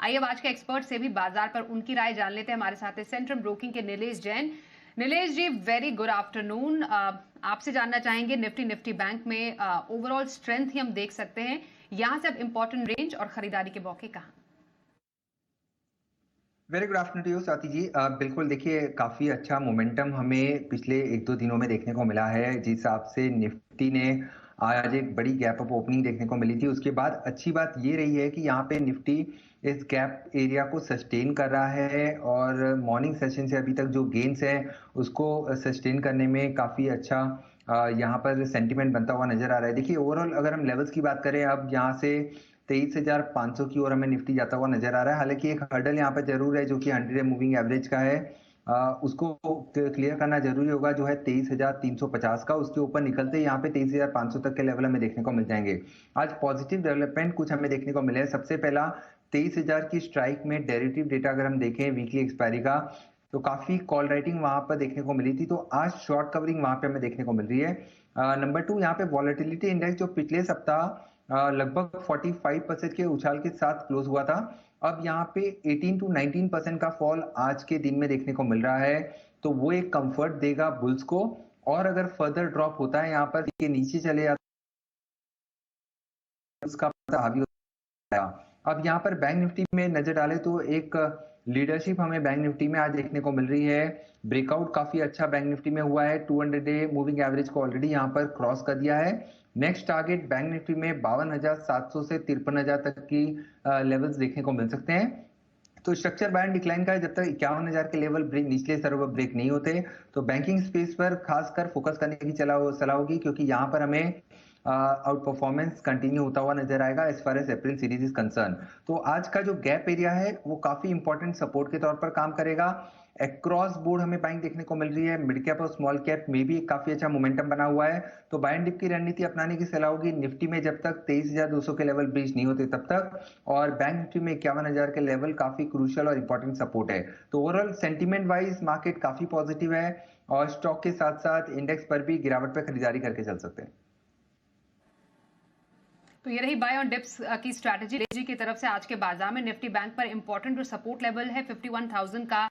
आइए अब आज के एक्सपर्ट से भी बाजार पर उनकी राय जान लेते हैं। हमारे साथ है सेंट्रम ब्रोकिंग के नीलेश जैन। नीलेश जी, वेरी गुड आफ्टरनून। आपसे जानना चाहेंगे निफ्टी बैंक में ओवरऑल स्ट्रेंथ ही हम देख सकते हैं, यहां से अब इंपॉर्टेंट रेंज और खरीदारी के मौके कहां? Very good afternoon to you Swati ji. बिल्कुल देखिए, काफी अच्छा मोमेंटम हमें पिछले एक दो दिनों में देखने को मिला है। जिस हिसाब से निफ्टी ने आज एक बड़ी गैप अप ओपनिंग देखने को मिली थी, उसके बाद अच्छी बात ये रही है कि यहाँ पे निफ्टी इस गैप एरिया को सस्टेन कर रहा है और मॉर्निंग सेशन से अभी तक जो गेन्स है उसको सस्टेन करने में काफी अच्छा यहाँ पर सेंटिमेंट बनता हुआ नजर आ रहा है। देखिए, ओवरऑल अगर हम लेवल्स की बात करें, अब यहाँ से 23,500 की ओर हमें निफ्टी जाता हुआ नजर आ रहा है। हालांकि एक हर्डल यहाँ पर जरूर है जो कि 100 मूविंग एवरेज का है, उसको क्लियर करना जरूरी होगा, जो है 23,350 का। उसके ऊपर निकलते ही यहाँ पे 23,500 तक के लेवल हमें देखने को मिल जाएंगे। आज पॉजिटिव डेवलपमेंट कुछ हमें देखने को मिले हैं। सबसे पहला 23,000 की स्ट्राइक में डेरिवेटिव डेटा अगर हम देखें वीकली एक्सपायरी का, तो काफी कॉल राइटिंग वहां पर देखने को मिली थी, तो आज शॉर्ट कवरिंग वहां पे हमें देखने को मिल रही है। नंबर टू, यहाँ पे वॉलेटिलिटी इंडेक्स जो पिछले सप्ताह लगभग 45% के उछाल के साथ क्लोज हुआ था, अब यहाँ पे 18 to 19% का फॉल आज के दिन में देखने को मिल रहा है। तो वो एक कंफर्ट देगा बुल्स को, और अगर फर्दर ड्रॉप होता है यहाँ पर के नीचे चले जाता है उसका हावी होता है। अब यहाँ पर बैंक निफ्टी में नजर डाले तो एक लीडरशिप हमें बैंक निफ्टी में आज देखने को मिल रही है। ब्रेकआउट काफी अच्छा बैंक निफ्टी में हुआ है, 200 डे मूविंग एवरेज को ऑलरेडी यहाँ पर क्रॉस कर दिया है। नेक्स्ट टारगेट बैंक निफ्टी में 52,700 से 53,000 तक की लेवल्स देखने को मिल सकते हैं। तो स्ट्रक्चर बैंड डिक्लाइन का है, जब तक 51,000 के लेवल ब्रेक निचले सर्वर ब्रेक नहीं होते, तो बैंकिंग स्पेस पर खासकर फोकस करने की सलाह होगी, क्योंकि यहाँ पर हमें आउट परफॉर्मेंस कंटिन्यू होता हुआ नजर आएगा as far as April series is concern. तो आज का जो गैप एरिया है वो काफी इंपॉर्टेंट सपोर्ट के तौर पर काम करेगा। अक्रॉस बोर्ड हमें बाइंग देखने को मिल रही है, मिड कैप और स्मॉल कैप में भी काफी अच्छा मोमेंटम बना हुआ है। तो बाय एंड डिप की रणनीति अपनाने की सलाह होगी निफ्टी में जब तक 23,200 के लेवल ब्रीच नहीं होते तब तक, और बैंक निफ्टी में 51,000 के लेवल काफी क्रूशियल और इंपॉर्टेंट सपोर्ट है। तो ओवरऑल सेंटीमेंट वाइज मार्केट काफी पॉजिटिव है, और स्टॉक के साथ साथ इंडेक्स पर भी गिरावट पर खरीदारी करके चल सकते हैं। तो ये रही बाय ऑन डिप्स की स्ट्रैटेजी जी की तरफ से। आज के बाजार में निफ्टी बैंक पर इंपॉर्टेंट जो सपोर्ट लेवल है 51,000 का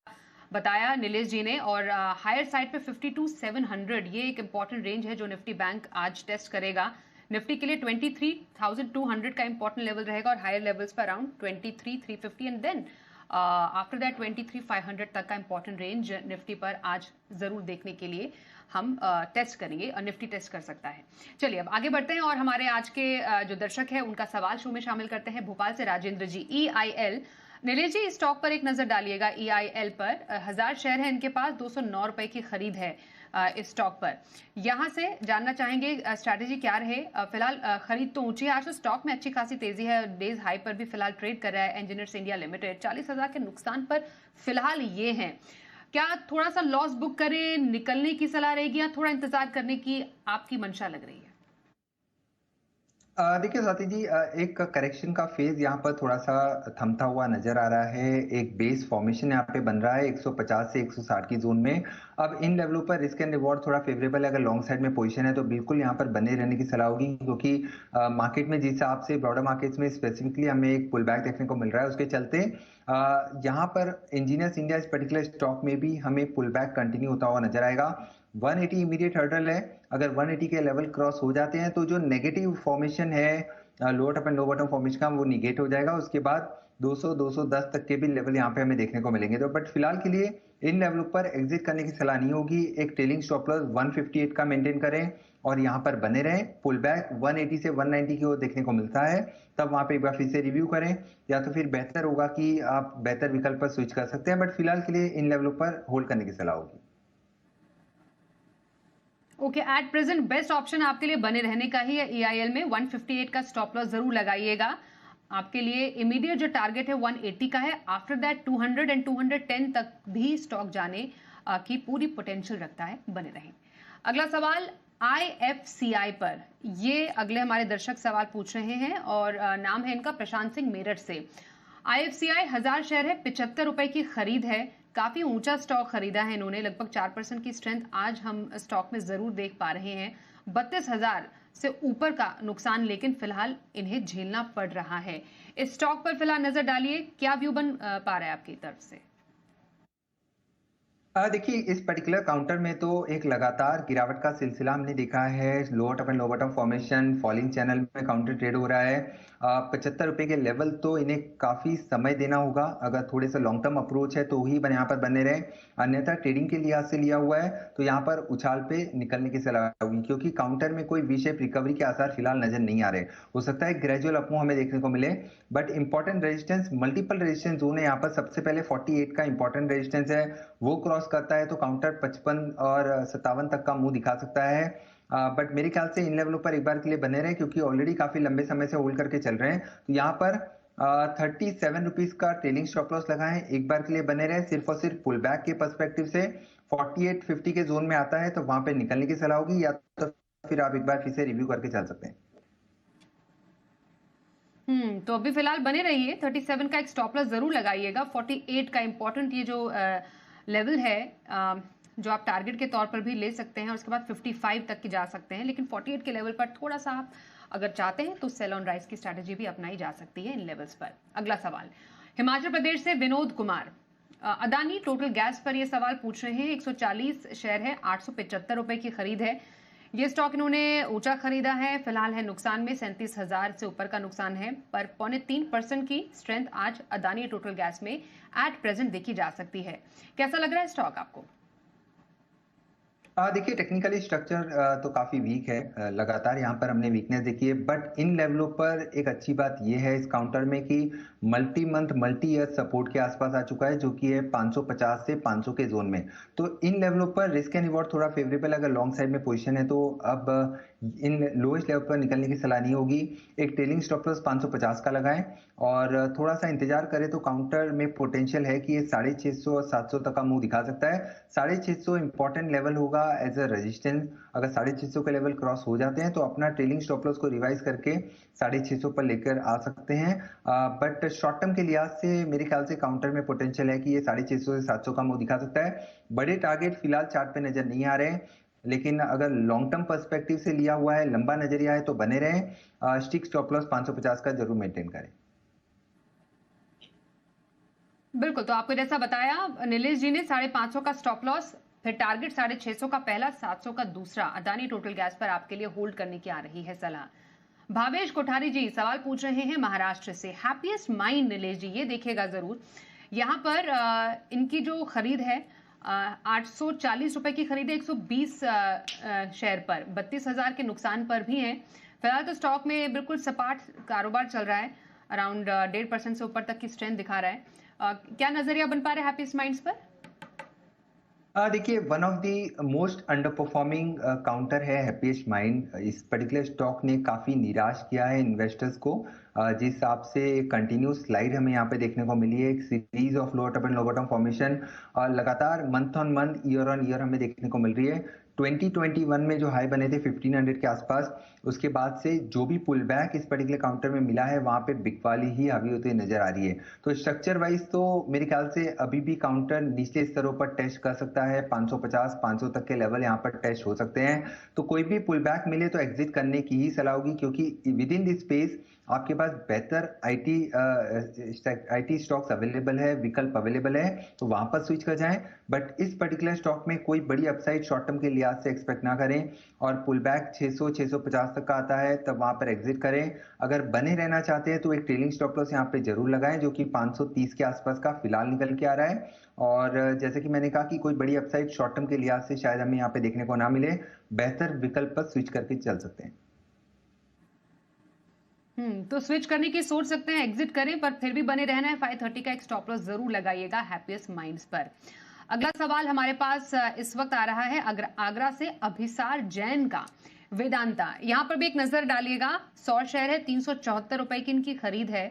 बताया नीलेश जी ने, और हायर साइड पे 52,700 ये एक इंपॉर्टेंट रेंज है जो निफ्टी बैंक आज टेस्ट करेगा। निफ्टी के लिए 23,200 का इंपॉर्टेंट लेवल रहेगा, और हायर लेवल्स पर around 23,350 and then after that 23,500 तक का इंपॉर्टेंट रेंज निफ्टी पर आज जरूर देखने के लिए हम टेस्ट करेंगे, और निफ्टी टेस्ट कर सकता है। चलिए अब आगे बढ़ते हैं और हमारे आज के जो दर्शक हैं उनका सवाल शो में शामिल करते हैं। भोपाल से राजेंद्र जी, EIL। नीलेश जी, इस स्टॉक पर एक नजर डालिएगा। EIL पर 1000 शेयर है इनके पास, 209 रुपए की खरीद है इस स्टॉक पर। यहां से जानना चाहेंगे स्ट्रैटेजी क्या रहे। फिलहाल खरीद तो ऊंची है, आज तो स्टॉक में अच्छी खासी तेजी है, डेज हाई पर भी फिलहाल ट्रेड कर रहा है। इंजीनियर्स इंडिया लिमिटेड 40,000 के नुकसान पर फिलहाल ये है। क्या थोड़ा सा लॉस बुक करें, निकलने की सलाह रहेगी, या थोड़ा इंतजार करने की आपकी मंशा लग रही है? देखिए स्वाति जी, एक करेक्शन का फेज यहाँ पर थोड़ा सा थमता हुआ नजर आ रहा है। एक बेस फॉर्मेशन यहाँ पे बन रहा है 150 से 160 की जोन में। अब इन लेवलों पर रिस्क एंड रिवॉर्ड थोड़ा फेवरेबल है। अगर लॉन्ग साइड में पोजीशन है तो बिल्कुल यहाँ पर बने रहने की सलाह होगी, क्योंकि मार्केट में जिस हिसाब से ब्रॉडर मार्केट्स में स्पेसिफिकली हमें एक पुल बैक देखने को मिल रहा है, उसके चलते यहाँ पर इंजीनियर्स इंडिया इस पर्टिकुलर स्टॉक में भी हमें पुल बैक कंटिन्यू होता हुआ नजर आएगा। 180 इमीडिएट हर्डल है, अगर 180 के लेवल क्रॉस हो जाते हैं तो जो नेगेटिव फॉर्मेशन है lower top and low bottom formation का, वो निगेट हो जाएगा। उसके बाद 200 210 तक के भी लेवल यहाँ पे हमें देखने को मिलेंगे। तो बट फिलहाल के लिए इन लेवलों पर एग्जिट करने की सलाह नहीं होगी। एक ट्रेलिंग स्टॉप लॉस 158 का मेंटेन करें और यहाँ पर बने रहें। पुल बैक 180 से 190 की ओर देखने को मिलता है, तब वहां पे एक बार फिर से रिव्यू करें, या तो फिर बेहतर होगा कि आप बेहतर विकल्प पर स्विच कर सकते हैं। बट फिलहाल के लिए इन लेवलों पर होल्ड करने की सलाह होगी। Okay, at present best option आपके लिए बने रहने का ही है। EIL में 158 का स्टॉप लॉस जरूर लगाइएगा। आपके लिए इमीडिएट जो टारगेट है 180 का है। आफ्टर दैट 200 एंड 210 तक भी स्टॉक जाने की पूरी पोटेंशियल रखता है, बने रहें। अगला सवाल IFCI पर, ये अगले हमारे दर्शक सवाल पूछ रहे हैं, और नाम है इनका प्रशांत सिंह मेरठ से। IFCI 1000 शेयर है, 75 रुपए की खरीद है। काफी ऊंचा स्टॉक खरीदा है इन्होंने, लगभग 4% की स्ट्रेंथ आज हम स्टॉक में जरूर देख पा रहे हैं। 32,000 से ऊपर का नुकसान लेकिन फिलहाल इन्हें झेलना पड़ रहा है। इस स्टॉक पर फिलहाल नजर डालिए, क्या व्यू बन पा रहा है आपकी तरफ से? देखिए इस पर्टिकुलर काउंटर में तो एक लगातार गिरावट का सिलसिला हमने देखा है। Lower top and lower bottom formation falling channel में काउंटर ट्रेड हो रहा है। 75 रुपए के लेवल तो इन्हें काफी समय देना होगा। अगर थोड़े से लॉन्ग टर्म अप्रोच है तो ही यहाँ पर बने रहे, अन्यथा ट्रेडिंग के लिहाज से लिया हुआ है तो यहाँ पर उछाल पे निकलने की सलाह होगी, क्योंकि काउंटर में कोई वी शेप रिकवरी के आसार फिलहाल नजर नहीं आ रहे। हो सकता है ग्रेजुअल अपमूव हमें देखने को मिले, but important resistance, multiple resistance zone है यहाँ पर। सबसे पहले 48 का इंपॉर्टेंट रेजिस्टेंस है, वो क्रॉस करता है तो काउंटर 55 और 57 तक का मुंह दिखा सकता है। बट मेरे ख्याल से इन लेवलों पर एक बार के लिए बने रहे, क्योंकि ऑलरेडी काफी लंबे समय से होल्ड करके चल रहे हैं। तो यहाँ पर 37 रुपीज का ट्रेलिंग स्टॉप लॉस लगाएं, एक बार के लिए बने रहे। सिर्फ और सिर्फ पुल बैक के पर्सपेक्टिव से 48-50 के जोन में आता है तो वहां पे निकलने की सलाह होगी, या तो फिर आप एक बार फिर से रिव्यू करके चल सकते हैं। तो अभी फिलहाल बने रहिए। 37 का एक स्टॉप लॉस जरूर लगाइएगा। 48 का इंपॉर्टेंट ये जो लेवल है, जो आप टारगेट के तौर पर भी ले सकते हैं, और उसके बाद 55 तक की जा सकते हैं। लेकिन 48 के लेवल पर थोड़ा सा आप अगर चाहते हैं तो सेल ऑन राइज की स्ट्रैटेजी भी अपनाई जा सकती है इन लेवल्स पर। अगला सवाल हिमाचल प्रदेश से विनोद कुमार, अदानी टोटल गैस पर ये सवाल पूछ रहे हैं। 140 शेयर है, 875 रुपए की खरीद है। ये स्टॉक इन्होंने ऊंचा खरीदा है, फिलहाल है नुकसान में। 37,000 से ऊपर का नुकसान है, पर 0.3% की स्ट्रेंथ आज अदानी टोटल गैस में एट प्रेजेंट देखी जा सकती है। कैसा लग रहा है स्टॉक आपको? देखिए टेक्निकली स्ट्रक्चर तो काफी वीक है। लगातार यहाँ पर हमने वीकनेस देखी है, बट इन लेवलों पर एक अच्छी बात यह है इस काउंटर में कि multi month multi year support के आसपास आ चुका है, जो कि है 550 से 500 के जोन में। तो इन लेवलों पर रिस्क एंड रिवॉर्ड थोड़ा फेवरेबल, अगर लॉन्ग साइड में पोजीशन है तो अब इन लोएस्ट लेवल पर निकलने की सलाह नहीं होगी। एक ट्रेलिंग स्टॉप लॉस 550 का लगाएं और थोड़ा सा इंतजार करें तो काउंटर में पोटेंशियल है कि ये 650 और 700 तक का मुंह दिखा सकता है। 650 इंपॉर्टेंट लेवल होगा एज अ रेजिस्टेंस। अगर 650 के लेवल क्रॉस हो जाते हैं तो अपना ट्रेलिंग स्टॉप लॉस को रिवाइज करके 650 पर लेकर आ सकते हैं। बट शॉर्ट टर्म के लिहाज से मेरे ख्याल से काउंटर में पोटेंशियल है कि ये 650 से 700 का मुंह दिखा सकता है। बड़े टारगेट फिलहाल चार्ट पे नजर नहीं आ रहे हैं, लेकिन अगर लॉन्ग टर्म पर्सपेक्टिव से लिया हुआ है, लंबा नजरिया है तो बने रहें। स्टिक स्टॉप लॉस 550 का जरूर मेंटेन करें। बिल्कुल, तो आपको जैसा बताया नीलेश जी ने, 550 का स्टॉप लॉस, फिर टारगेट 650 का पहला, 700 का दूसरा अदानी टोटल गैस पर आपके लिए होल्ड करने की आ रही है सलाह। भावेश कोठारी जी सवाल पूछ रहे हैं महाराष्ट्र से। हैप्पीएस्ट माइंड नीलेश जी, ये देखिएगा जरूर, यहाँ पर इनकी जो खरीद है 840 रुपए की खरीद है, 120 शेयर पर, 32,000 के नुकसान पर भी है। फिलहाल तो स्टॉक में बिल्कुल सपाट कारोबार चल रहा है, अराउंड 1.5% से ऊपर तक की स्ट्रेंथ दिखा रहा है। क्या नजरिया बन पा रहा है हैप्पीएस्ट माइंड्स पर? देखिए one of the most under performing counter है हैप्पीएस्ट माइंड। इस पर्टिकुलर स्टॉक ने काफी निराश किया है इन्वेस्टर्स को। जिस हिसाब से कंटिन्यूस स्लाइड हमें यहाँ पे देखने को मिली है, एक series of lower top and lower bottom formation लगातार month on month year on year हमें देखने को मिल रही है। 2021 में जो हाई बने थे 1500 के आसपास, उसके बाद से जो भी पुल बैक इस पर्टिकुलर काउंटर में मिला है वहां पे बिग वाली ही हावी होती नजर आ रही है। तो स्ट्रक्चर वाइज तो मेरे ख्याल से अभी भी काउंटर निचले स्तरों पर टेस्ट कर सकता है। 550 500 तक के लेवल यहाँ पर टेस्ट हो सकते हैं। तो कोई भी पुल बैक मिले तो एग्जिट करने की ही सलाह होगी, क्योंकि विद इन दिस स्पेस आपके पास बेहतर आईटी स्टॉक्स अवेलेबल है, विकल्प अवेलेबल है, तो वहां पर स्विच कर जाएं। बट इस पर्टिकुलर स्टॉक में कोई बड़ी अपसाइड शॉर्ट टर्म के लिहाज से एक्सपेक्ट ना करें, और पुल बैक 600 650 तक का आता है तब वहां पर एग्जिट करें। अगर बने रहना चाहते हैं तो एक ट्रेलिंग स्टॉप लॉस यहाँ पे जरूर लगाएं, जो कि 530 के आसपास का फिलहाल निकल के आ रहा है। और जैसे कि मैंने कहा कि कोई बड़ी अपसाइड शॉर्ट टर्म के लिहाज से शायद हमें यहाँ पे देखने को ना मिले, बेहतर विकल्प पर स्विच करके चल सकते हैं। तो स्विच करने की सोच सकते हैं, एग्जिट करें, पर फिर भी बने रहना है। 530 का एक स्टॉप लॉस जरूर लगाइएगा हैप्पीएस्ट माइंड्स पर। अगला सवाल हमारे पास इस वक्त आ रहा है आगरा से अभिसार जैन का। वेदांता, यहाँ पर भी एक नजर डालिएगा। 100 शेयर है, 374 रुपए की इनकी खरीद है।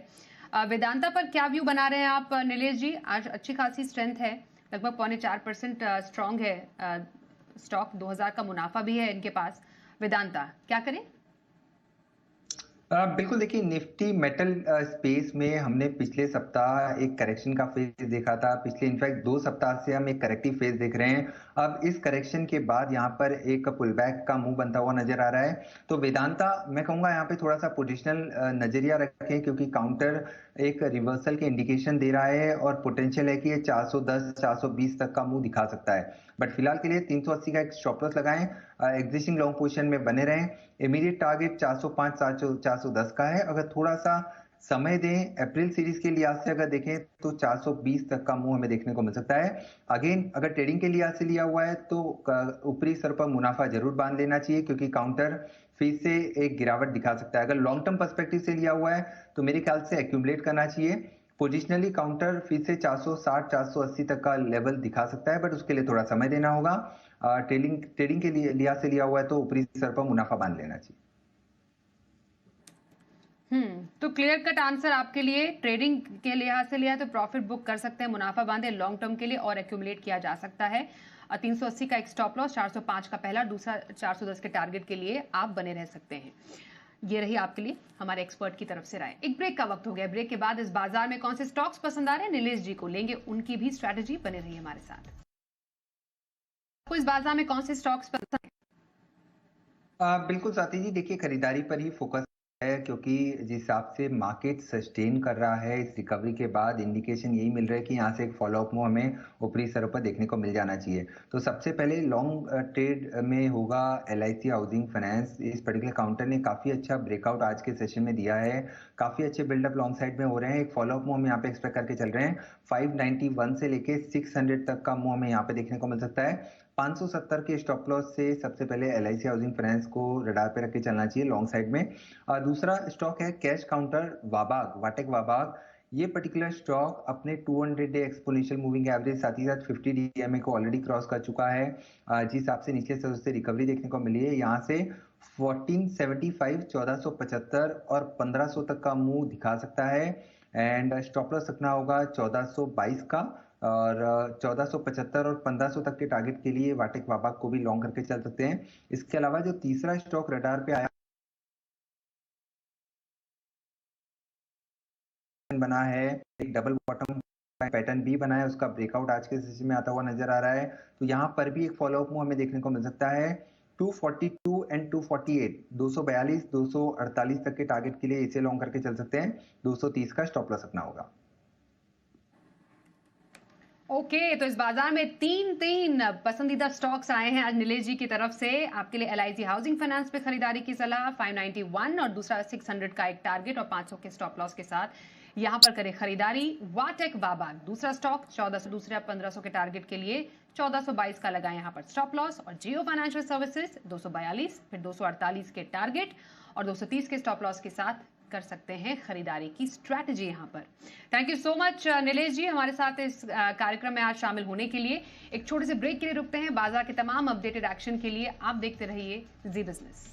वेदांता पर क्या व्यू बना रहे हैं आप नीलेश जी? आज अच्छी खासी स्ट्रेंथ है, लगभग 0.4% स्ट्रॉन्ग है स्टॉक। 2000 का मुनाफा भी है इनके पास। वेदांता क्या करें? बिल्कुल देखिए निफ्टी मेटल स्पेस में हमने पिछले सप्ताह एक करेक्शन का फेज देखा था। पिछले इनफैक्ट 2 सप्ताह से हम एक करेक्टिव फेज देख रहे हैं। अब इस करेक्शन के बाद यहाँ पर एक पुल बैक का मुंह बनता हुआ नजर आ रहा है। तो वेदांता मैं कहूंगा यहाँ पे थोड़ा सा पोजिशनल नजरिया रखें, क्योंकि काउंटर एक रिवर्सल के इंडिकेशन दे रहा है और पोटेंशियल है कि ये 410 420 तक का मुंह दिखा सकता है। बट फिलहाल के लिए 380 का एक स्टॉप लॉस लगाएं, एग्जिस्टिंग लॉन्ग पोजीशन में बने रहें। इमीडिएट टारगेट 405 410 का है। अगर थोड़ा सा समय दें, अप्रैल सीरीज के लिहाज से अगर देखें तो 420 तक का मुंह हमें देखने को मिल सकता है। अगेन अगर ट्रेडिंग के लिहाज से लिया हुआ है तो ऊपरी स्तर पर मुनाफा जरूर बांध लेना चाहिए, क्योंकि काउंटर फिर से एक गिरावट दिखा सकता है। अगर लॉन्ग टर्म पर्सपेक्टिव से लिया हुआ है तो मेरे ख्याल से एक्यूमुलेट करना चाहिए। पोजिशनली काउंटर फिर से 460 480 तक का लेवल दिखा सकता है, बट उसके लिए थोड़ा समय देना होगा। ट्रेडिंग के लिए लिहाज से लिया हुआ है तो ऊपरी स्तर पर मुनाफा बांध लेना चाहिए। तो क्लियर कट आंसर आपके लिए, ट्रेडिंग के लिहाज से लिया तो प्रॉफिट बुक कर सकते हैं, मुनाफा बांधे लॉन्ग टर्म के लिए और एक्यूमुलेट किया जा सकता है। 380 का एक स्टॉप लॉस, 405 का पहला, दूसरा 410 के टारगेट के लिए आप बने रह सकते हैं। ये रही आपके लिए हमारे एक्सपर्ट की तरफ से राय। एक ब्रेक का वक्त हो गया। ब्रेक के बाद इस बाजार में कौन से स्टॉक्स पसंद आ रहे हैं नीलेश जी को लेंगे उनकी भी स्ट्रैटेजी। बने रही हमारे साथ। आपको इस बाजार में कौन से स्टॉक्स पसंद है? बिल्कुल साथी जी, देखिए खरीदारी पर ही फोकस है, क्योंकि जिस हिसाब से मार्केट सस्टेन कर रहा है इस रिकवरी के बाद इंडिकेशन यही मिल रहा है कि यहाँ से एक फॉलोअप मूव हमें ऊपरी स्तरों पर देखने को मिल जाना चाहिए। तो सबसे पहले लॉन्ग ट्रेड में होगा LIC हाउसिंग फाइनेंस। इस पर्टिकुलर काउंटर ने काफी अच्छा ब्रेकआउट आज के सेशन में दिया है। काफी अच्छे बिल्डअप लॉन्ग साइड में हो रहे हैं। एक फॉलोअप मूव हम यहाँ पे एक्सपेक्ट करके चल रहे हैं। 591 से लेके 600 तक का मूव हमें यहाँ पे देखने को मिल सकता है। 570 के स्टॉप लॉस से सबसे पहले LIC हाउसिंग फाइनेंस को रडार पे रख के चलना चाहिए लॉन्ग साइड में। दूसरा स्टॉक है कैश काउंटर वाबाग, वाटेक वाबाग। ये पर्टिकुलर स्टॉक अपने 200 डे एक्सपोनेंशियल मूविंग एवरेज साथ ही साथ 50 DMA को ऑलरेडी क्रॉस कर चुका है। जिस हिसाब से निचले स्तर से रिकवरी देखने को मिली है, यहाँ से 1475 1475 और 1500 तक का मूव दिखा सकता है। एंड स्टॉप लॉस रखना होगा 1422 का, और 1475 और 1500 तक के टारगेट के लिए वाटेक वाबाग को भी लॉन्ग करके चल सकते हैं। इसके अलावा जो तीसरा स्टॉक रडार पे आया बना है, एक डबल बॉटम पैटर्न भी बना है, उसका ब्रेकआउट आज के सेशन में आता हुआ नजर आ रहा है। तो यहाँ पर भी एक फॉलोअप मूव हमें देखने को मिल सकता है। 242 एंड 248 242 248 तक के टारगेट के लिए इसे लॉन्ग करके चल सकते हैं। 230 का स्टॉप लॉस रखना होगा। ओके, तो इस बाजार में तीन पसंदीदा स्टॉक्स आए हैं आज नीलेश जी की तरफ से। आपके लिए LIC हाउसिंग फाइनेंस पे खरीदारी की सलाह, 591 और दूसरा 600 का एक टारगेट और 500 के स्टॉप लॉस के साथ यहां पर करें खरीदारी। वाटेक वाबाग दूसरा स्टॉक 1400, दूसरे 1500 के टारगेट के लिए 1422 का लगाए यहां पर स्टॉप लॉस। और जियो फाइनेंशियल सर्विसेज 242, फिर 248 के टारगेट और 230 के स्टॉप लॉस के साथ कर सकते हैं खरीदारी की स्ट्रैटेजी यहां पर। Thank you so much Nilesh ji हमारे साथ इस कार्यक्रम में आज शामिल होने के लिए। एक छोटे से ब्रेक के लिए रुकते हैं। बाजार के तमाम अपडेटेड एक्शन के लिए आप देखते रहिए जी बिजनेस।